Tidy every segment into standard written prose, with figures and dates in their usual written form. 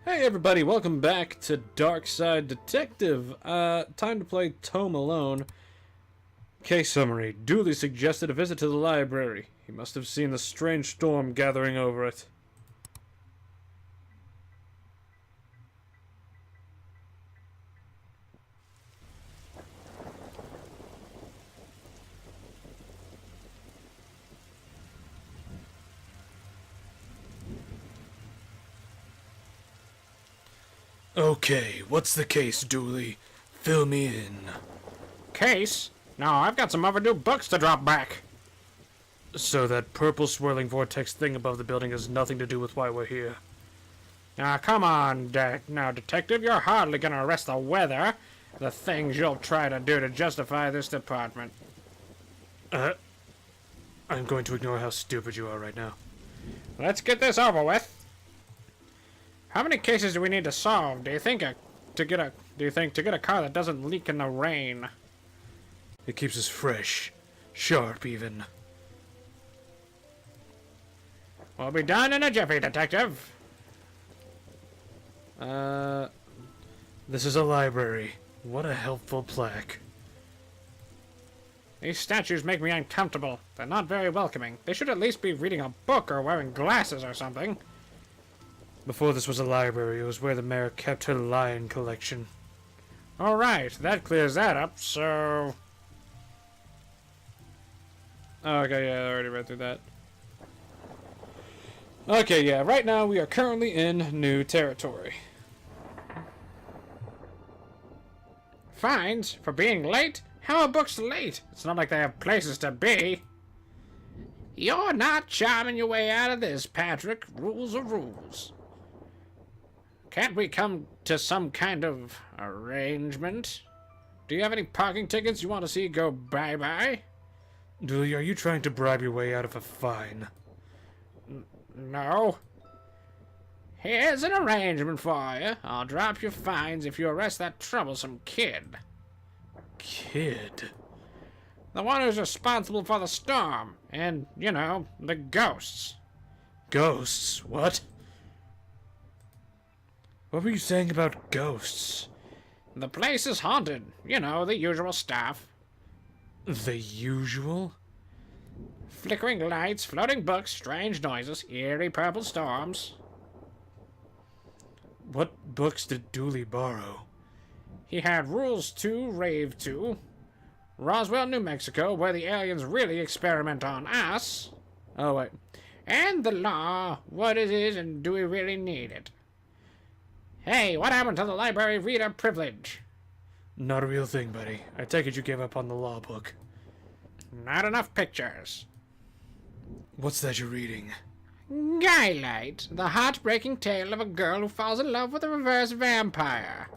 Hey everybody, welcome back to Darkside Detective. Time to play Tome Alone. Case summary. Dooley suggested a visit to the library. He must have seen the strange storm gathering over it. Okay, what's the case, Dooley? Fill me in. Case? No, I've got some overdue books to drop back. So that purple swirling vortex thing above the building has nothing to do with why we're here. Now, come on, now, Detective, you're hardly gonna arrest the weather. The things you'll try to do to justify this department. I'm going to ignore how stupid you are right now. Let's get this over with. How many cases do we need to solve? Do you think to get a car that doesn't leak in the rain? It keeps us fresh, sharp even. We'll be done in a jiffy, Detective. This is a library. What a helpful plaque. These statues make me uncomfortable. They're not very welcoming. They should at least be reading a book or wearing glasses or something. Before this was a library, it was where the mayor kept her lion collection. Alright, that clears that up, so... Oh, okay, yeah, I already read through that. Okay, yeah, right now we are currently in new territory. Fines? For being late? How are books late? It's not like they have places to be. You're not charming your way out of this, Patrick. Rules are rules. Can't we come to some kind of arrangement? Do you have any parking tickets you want to see go bye-bye? Dooley, are you trying to bribe your way out of a fine? No. Here's an arrangement for you. I'll drop your fines if you arrest that troublesome kid. Kid? The one who's responsible for the storm. And, you know, the ghosts. Ghosts? What? What were you saying about ghosts? The place is haunted. You know, the usual stuff. The usual? Flickering lights, floating books, strange noises, eerie purple storms. What books did Dooley borrow? He had Rules 2, Rave 2, Roswell, New Mexico, where the aliens really experiment on us. Oh, wait. And The Law, what it is and do we really need it? Hey, what happened to the library reader privilege? Not a real thing, buddy. I take it you gave up on the law book. Not enough pictures. What's that you're reading? Skylight, the heartbreaking tale of a girl who falls in love with a reverse vampire.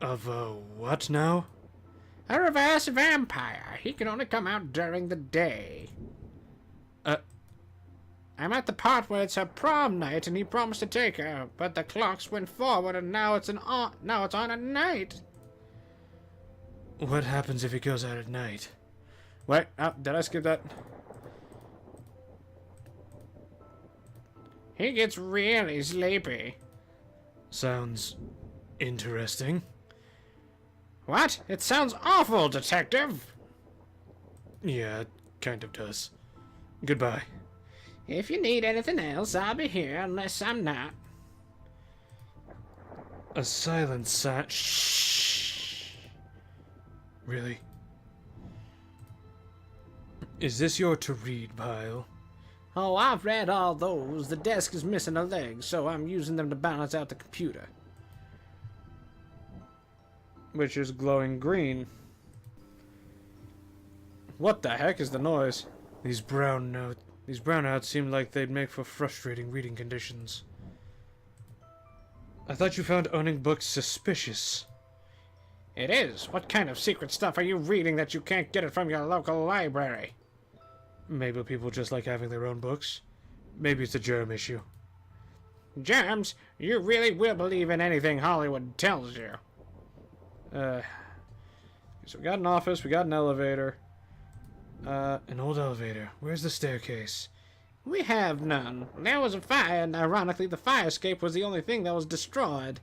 Of a what now? A reverse vampire. He can only come out during the day. I'm at the part where it's her prom night and he promised to take her, but the clocks went forward and now it's on at night. What happens if he goes out at night? Wait, did I skip that? He gets really sleepy. Sounds interesting. What? It sounds awful, Detective. Yeah, it kind of does. Goodbye. If you need anything else, I'll be here unless I'm not. A silent sign. Shh. Really? Is this your to-read pile? Oh, I've read all those. The desk is missing a leg, so I'm using them to balance out the computer. Which is glowing green. What the heck is the noise? These brownouts seem like they'd make for frustrating reading conditions. I thought you found owning books suspicious. It is. What kind of secret stuff are you reading that you can't get it from your local library? Maybe people just like having their own books. Maybe it's a germ issue. Germs? You really will believe in anything Hollywood tells you. So we got an office, we got an elevator. An old elevator. Where's the staircase? We have none. There was a fire, and ironically, the fire escape was the only thing that was destroyed.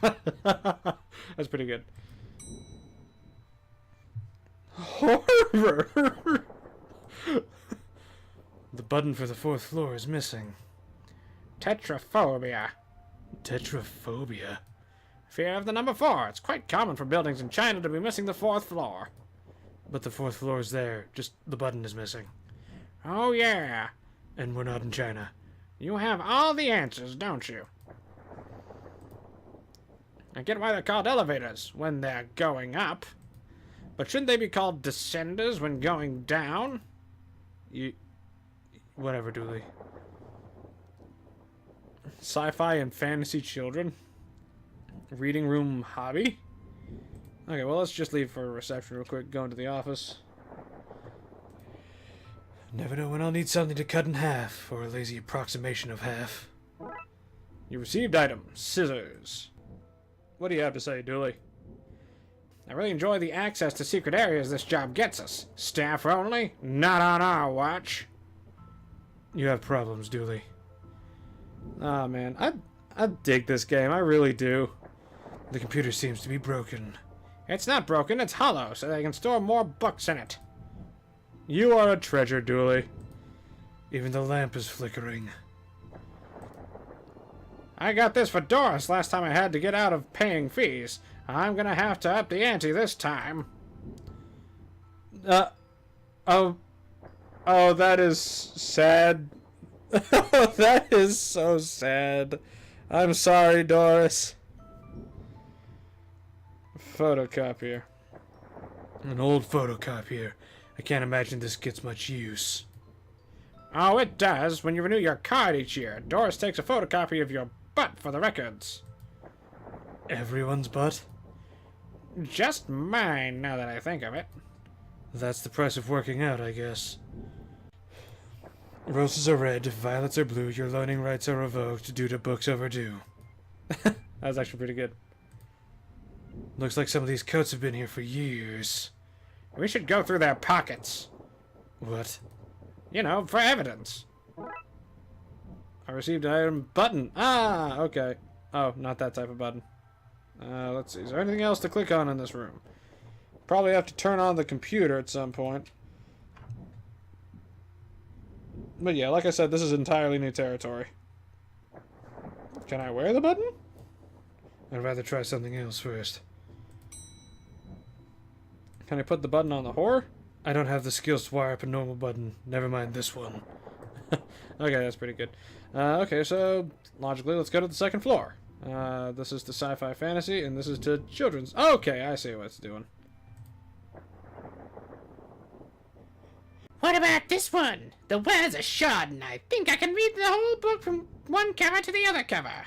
That's pretty good. Horror! The button for the 4th floor is missing. Tetraphobia. Tetraphobia? Fear of the number 4. It's quite common for buildings in China to be missing the 4th floor. But the 4th floor is there, just the button is missing. Oh, yeah. And we're not in China. You have all the answers, don't you? I get why they're called elevators when they're going up. But shouldn't they be called descenders when going down? Whatever, Dooley. Sci-fi and fantasy children? Reading room hobby? Okay, well, let's just leave for reception real quick. Go into the office. Never know when I'll need something to cut in half, or a lazy approximation of half. You received item, scissors. What do you have to say, Dooley? I really enjoy the access to secret areas this job gets us. Staff only? Not on our watch. You have problems, Dooley. Ah, man. I dig this game. I really do. The computer seems to be broken. It's not broken, it's hollow, so they can store more books in it. You are a treasure, Dooley. Even the lamp is flickering. I got this for Doris last time I had to get out of paying fees. I'm gonna have to up the ante this time. Oh, that is sad. That is so sad. I'm sorry, Doris. Photocopier. An old photocopier. I can't imagine this gets much use. Oh, it does. When you renew your card each year, Doris takes a photocopy of your butt for the records. Everyone's butt? Just mine, now that I think of it. That's the price of working out, I guess. Roses are red, violets are blue, your loaning rights are revoked due to books overdue. That was actually pretty good. Looks like some of these coats have been here for years. We should go through their pockets. What? You know, for evidence. I received an item button. Ah, okay. Oh, not that type of button. Let's see. Is there anything else to click on in this room? Probably have to turn on the computer at some point. But yeah, like I said, this is entirely new territory. Can I wear the button? I'd rather try something else first. Can I put the button on the whore? I don't have the skills to wire up a normal button. Never mind this one. Okay, that's pretty good. Okay, so logically, let's go to the 2nd floor. This is to sci-fi fantasy, and this is to children's. Okay, I see what it's doing. What about this one? The words are short, and I think I can read the whole book from one cover to the other cover.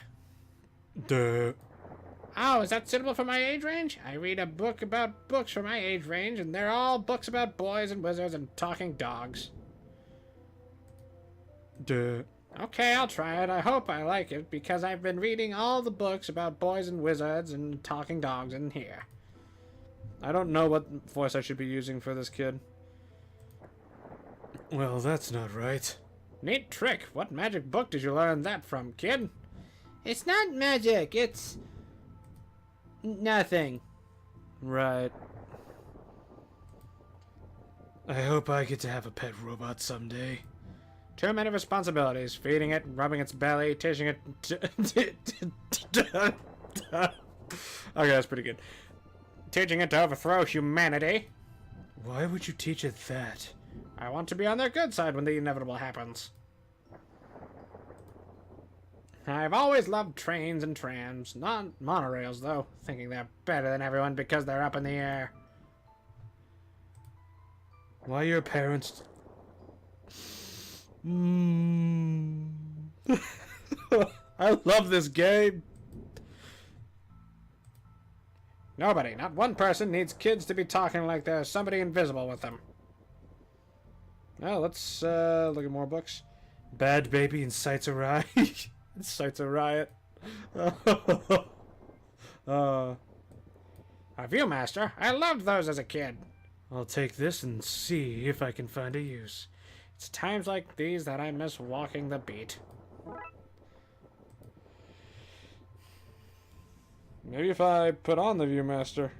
Duh. Oh, is that suitable for my age range? I read a book about books for my age range, and they're all books about boys and wizards and talking dogs. Duh. Okay, I'll try it. I hope I like it, because I've been reading all the books about boys and wizards and talking dogs in here. I don't know what voice I should be using for this kid. Well, that's not right. Neat trick. What magic book did you learn that from, kid? It's not magic, it's... nothing. Right. I hope I get to have a pet robot someday. Too many responsibilities. Feeding it, rubbing its belly, teaching it... Okay, that's pretty good. teaching it to overthrow humanity. Why would you teach it that? I want to be on their good side when the inevitable happens. I've always loved trains and trams, not monorails though, thinking they're better than everyone because they're up in the air. Why your parents... I love this game. Nobody, not one person, needs kids to be talking like there's somebody invisible with them. Well, let's look at more books. Bad Baby incites a riot. Incites a riot. A Viewmaster. I loved those as a kid. I'll take this and see if I can find a use. It's times like these that I miss walking the beat. Maybe if I put on the Viewmaster.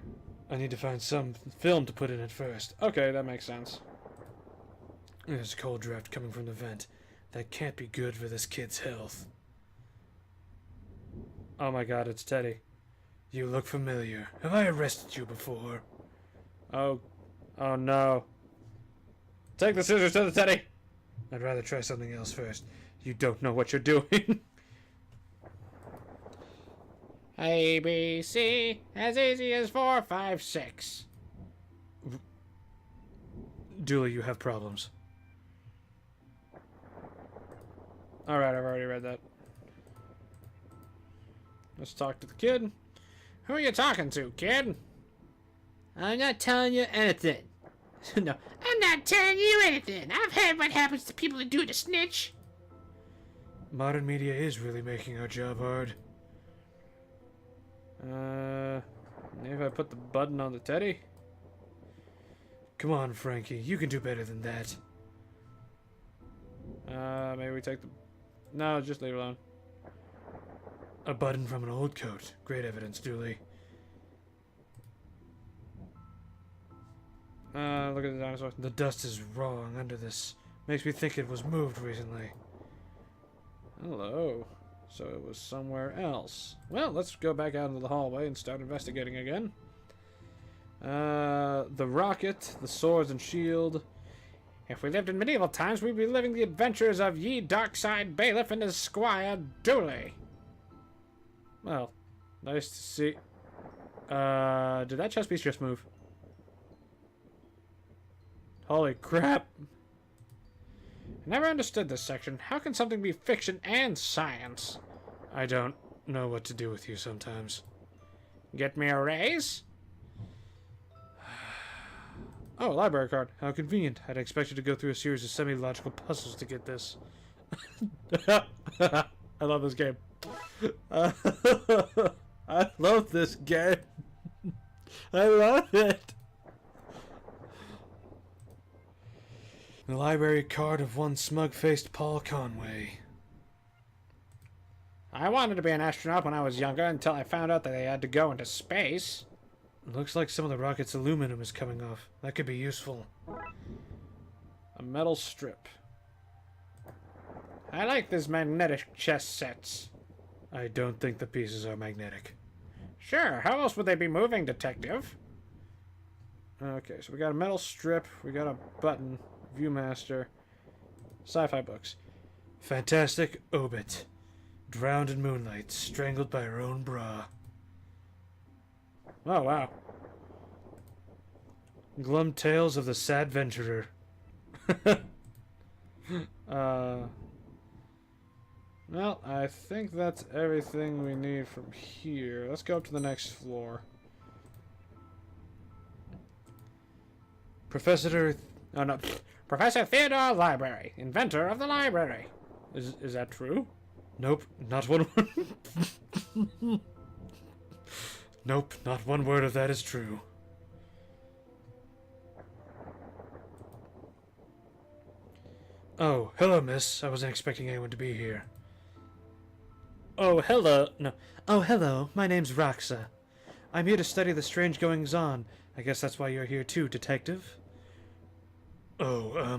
I need to find some film to put in it first. Okay, that makes sense. There's a cold draft coming from the vent. That can't be good for this kid's health. Oh my god, it's Teddy. You look familiar. Have I arrested you before? Oh no. Take the scissors to the Teddy! I'd rather try something else first. You don't know what you're doing. A, B, C, as easy as 4, 5, 6. Dooley, you have problems. Alright, I've already read that. Let's talk to the kid. Who are you talking to, kid? I'm not telling you anything. No, I'm not telling you anything. I've heard what happens to people who do to snitch. Modern media is really making our job hard. Maybe if I put the button on the Teddy? Come on, Frankie. You can do better than that. Maybe we take the... No, just leave it alone. A button from an old coat. Great evidence, Dooley. Look at the dinosaur. The dust is wrong under this. Makes me think it was moved recently. Hello. So it was somewhere else. Well, let's go back out into the hallway and start investigating again. The rocket, the swords and shield. If we lived in medieval times, we'd be living the adventures of ye Darkside bailiff and his squire, Dooley. Well, nice to see. Did that chess piece just move? Holy crap. I never understood this section. How can something be fiction and science? I don't know what to do with you sometimes. Get me a raise? Oh, a library card. How convenient. I'd expected to go through a series of semi-logical puzzles to get this. I love this game. I love this game. I love it. The library card of one smug-faced Paul Conway. I wanted to be an astronaut when I was younger until I found out that they had to go into space. Looks like some of the rocket's aluminum is coming off. That could be useful. A metal strip. I like these magnetic chess sets. I don't think the pieces are magnetic. Sure, how else would they be moving, detective? Okay, so we got a metal strip, we got a button, Viewmaster, sci-fi books. Fantastic Obit. Drowned in moonlight, strangled by her own bra. Oh, wow. Glum Tales of the Sad Venturer. Well, I think that's everything we need from here. Let's go up to the next floor. Professor Theodore Library, inventor of the library. Is that true? Nope, not one word. Nope, not one word of that is true. Oh, hello, miss. I wasn't expecting anyone to be here. Oh, hello. No. Oh, hello. My name's Roxa. I'm here to study the strange goings-on. I guess that's why you're here too, detective. Oh,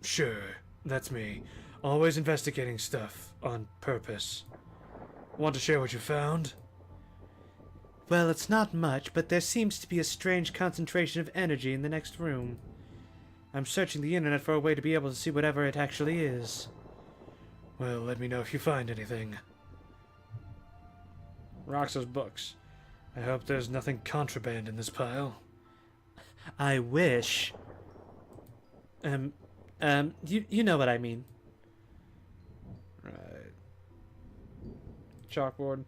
sure. That's me. Always investigating stuff. On purpose. Want to share what you found? Well, it's not much, but there seems to be a strange concentration of energy in the next room. I'm searching the internet for a way to be able to see whatever it actually is. Well, let me know if you find anything. Roxa's books. I hope there's nothing contraband in this pile. I wish. You know what I mean. Right. Chalkboard.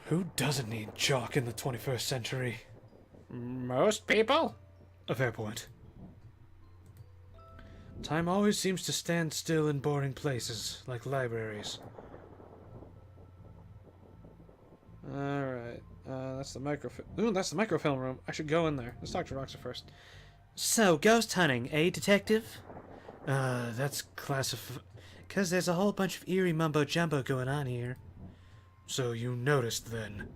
Who doesn't need chalk in the 21st century? Most people? A fair point. Time always seems to stand still in boring places, like libraries. Alright, that's the microfilm. Ooh, that's the microfilm room. I should go in there. Let's talk to Roxa first. So, ghost hunting, eh, detective? That's classified. Because there's a whole bunch of eerie mumbo-jumbo going on here. So you noticed, then?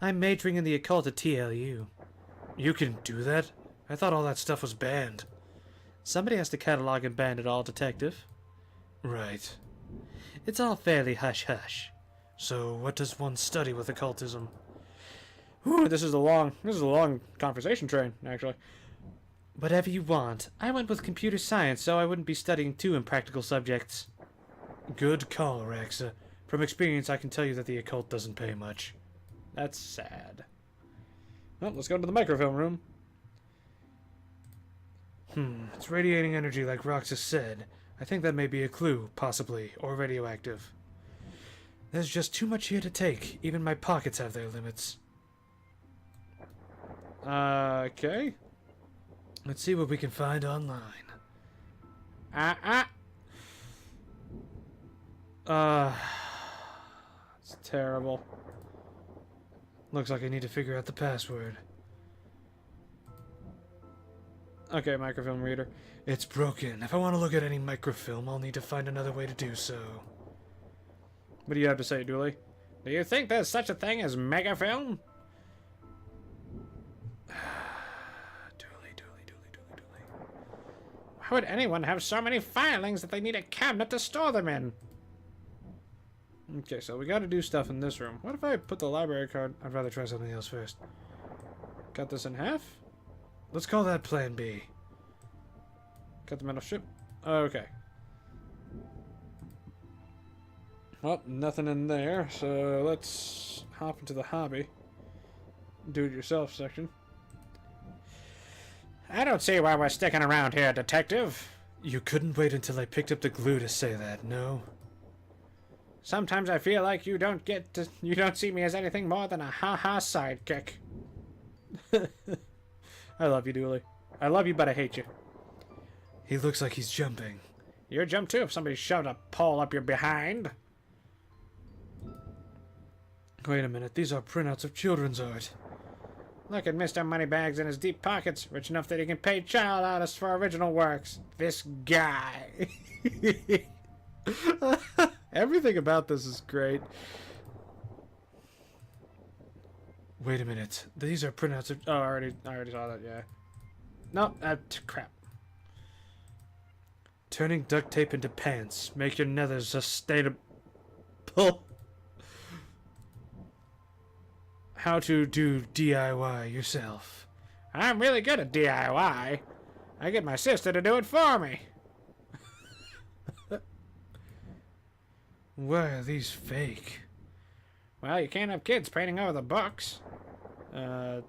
I'm majoring in the occult at TLU. You can do that? I thought all that stuff was banned. Somebody has to catalog and ban it all, Detective. Right. It's all fairly hush-hush. So what does one study with occultism? Ooh, this is a long conversation train, actually. Whatever you want. I went with computer science, so I wouldn't be studying too impractical subjects. Good call, Raxa. From experience, I can tell you that the occult doesn't pay much. That's sad. Well, let's go to the microfilm room. It's radiating energy like Roxas said. I think that may be a clue, possibly, or radioactive. There's just too much here to take. Even my pockets have their limits. Okay. Let's see what we can find online. It's terrible. Looks like I need to figure out the password. Okay, microfilm reader. It's broken. If I want to look at any microfilm, I'll need to find another way to do so. What do you have to say, Dooley? Do you think there's such a thing as megafilm? Dooley. Why would anyone have so many filings that they need a cabinet to store them in? Okay, so we gotta do stuff in this room. What if I put the library card... I'd rather try something else first. Cut this in half? Let's call that Plan B. Cut the metal strip? Okay. Well, nothing in there, so let's hop into the hobby. Do-it-yourself section. I don't see why we're sticking around here, Detective. You couldn't wait until I picked up the glue to say that, no? Sometimes I feel like you don't see me as anything more than a ha-ha sidekick. I love you, Dooley. I love you, but I hate you. He looks like he's jumping. You'd jump too if somebody shoved a pole up your behind. Wait a minute, these are printouts of children's art. Look at Mr. Moneybags in his deep pockets, rich enough that he can pay child artists for original works. This guy. Everything about this is great. Wait a minute. These are printouts of... Oh, I already saw that, yeah. No, crap. Turning duct tape into pants. Make your nethers sustainable. How to do DIY yourself. I'm really good at DIY. I get my sister to do it for me. Why are these fake? Well, you can't have kids painting over the books. That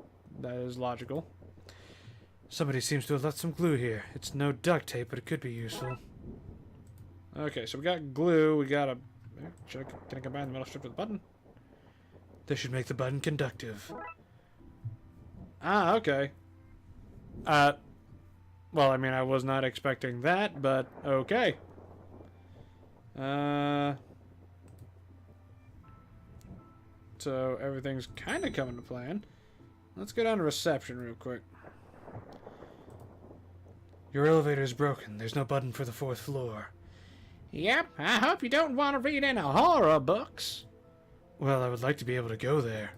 is logical. Somebody seems to have left some glue here. It's no duct tape, but it could be useful. Okay, so we got glue. We got a... Can I combine the metal strip with the button? This should make the button conductive. Ah, okay. Well, I mean, I was not expecting that, but okay. So everything's kind of coming to plan. Let's go down to reception real quick. Your elevator is broken. There's no button for the 4th floor. Yep, I hope you don't want to read any horror books. Well, I would like to be able to go there.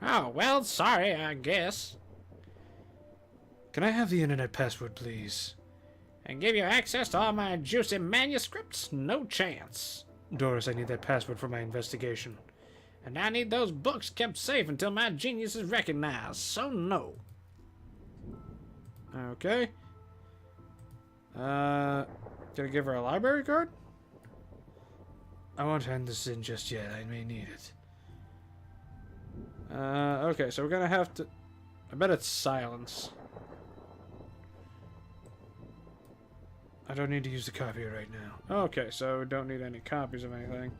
Oh, well, sorry, I guess. Can I have the internet password, please? And give you access to all my juicy manuscripts? No chance. Doris, I need that password for my investigation. And I need those books kept safe until my genius is recognized, so no. Okay. Can I give her a library card? I won't hand this in just yet. I may need it. Okay, so we're gonna have to... I bet it's silence. I don't need to use the copier right now. Okay, so we don't need any copies of anything.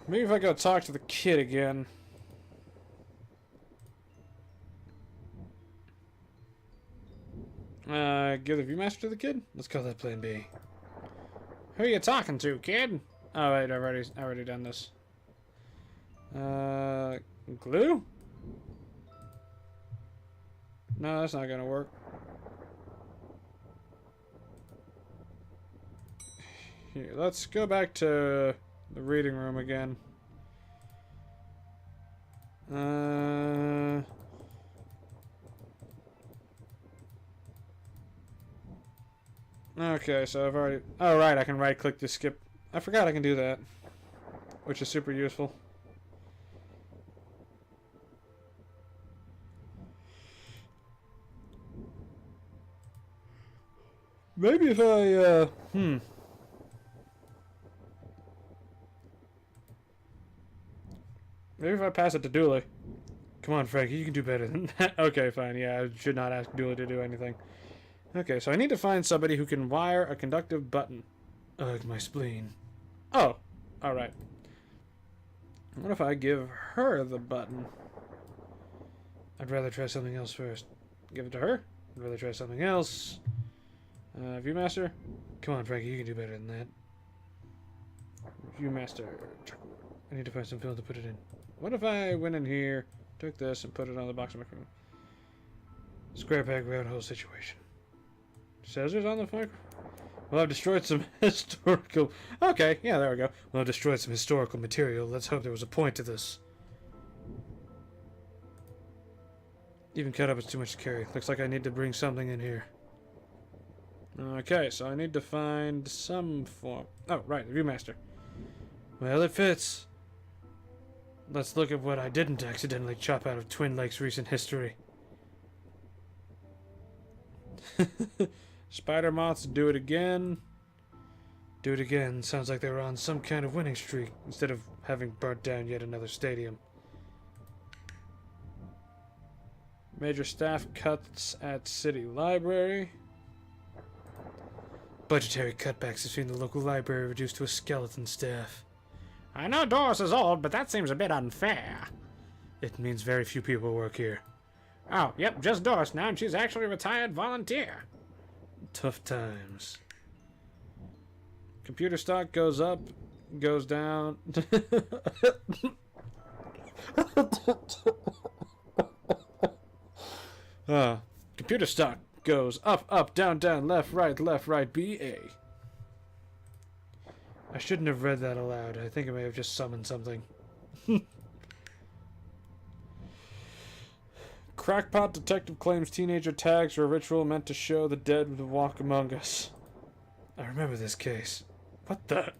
Maybe if I go talk to the kid again. Give the Viewmaster to the kid? Let's call that Plan B. Who are you talking to, kid? Oh wait, I've already done this. Glue? No, that's not gonna work. Here, let's go back to the reading room again. Okay, so I've already... Oh, right, I can right-click to skip. I forgot I can do that, which is super useful. Maybe if I, Maybe if I pass it to Dooley. Come on, Frankie, you can do better than that. Okay, fine, yeah, I should not ask Dooley to do anything. Okay, so I need to find somebody who can wire a conductive button. Ugh, my spleen. Oh, alright. What if I give her the button? I'd rather try something else first. Give it to her? I'd rather try something else. Viewmaster? Come on, Frankie, you can do better than that. Viewmaster. I need to find some film to put it in. What if I went in here, took this, and put it on the box of my phone? Square peg round hole situation. Scissors on the microphone? Well, I've destroyed some historical... Okay, yeah, there we go. Well, I've destroyed some historical material. Let's hope there was a point to this. Even cut up is too much to carry. Looks like I need to bring something in here. Okay, so I need to find some form... Oh, right, the Viewmaster. Well, it fits. Let's look at what I didn't accidentally chop out of Twin Lakes' recent history. Spider moths, do it again. Do it again. Sounds like they were on some kind of winning streak instead of having burnt down yet another stadium. Major staff cuts at city library. Budgetary cutbacks have seen the local library reduced to a skeleton staff. I know Doris is old, but that seems a bit unfair. It means very few people work here. Oh, yep, just Doris now, and she's actually a retired volunteer. Tough times. Computer stock goes up, goes down. Computer stock goes up, up, down, down, left, right, B, A. I shouldn't have read that aloud. I think I may have just summoned something. Crackpot detective claims teenager tags are a ritual meant to show the dead to walk among us. I remember this case. What the...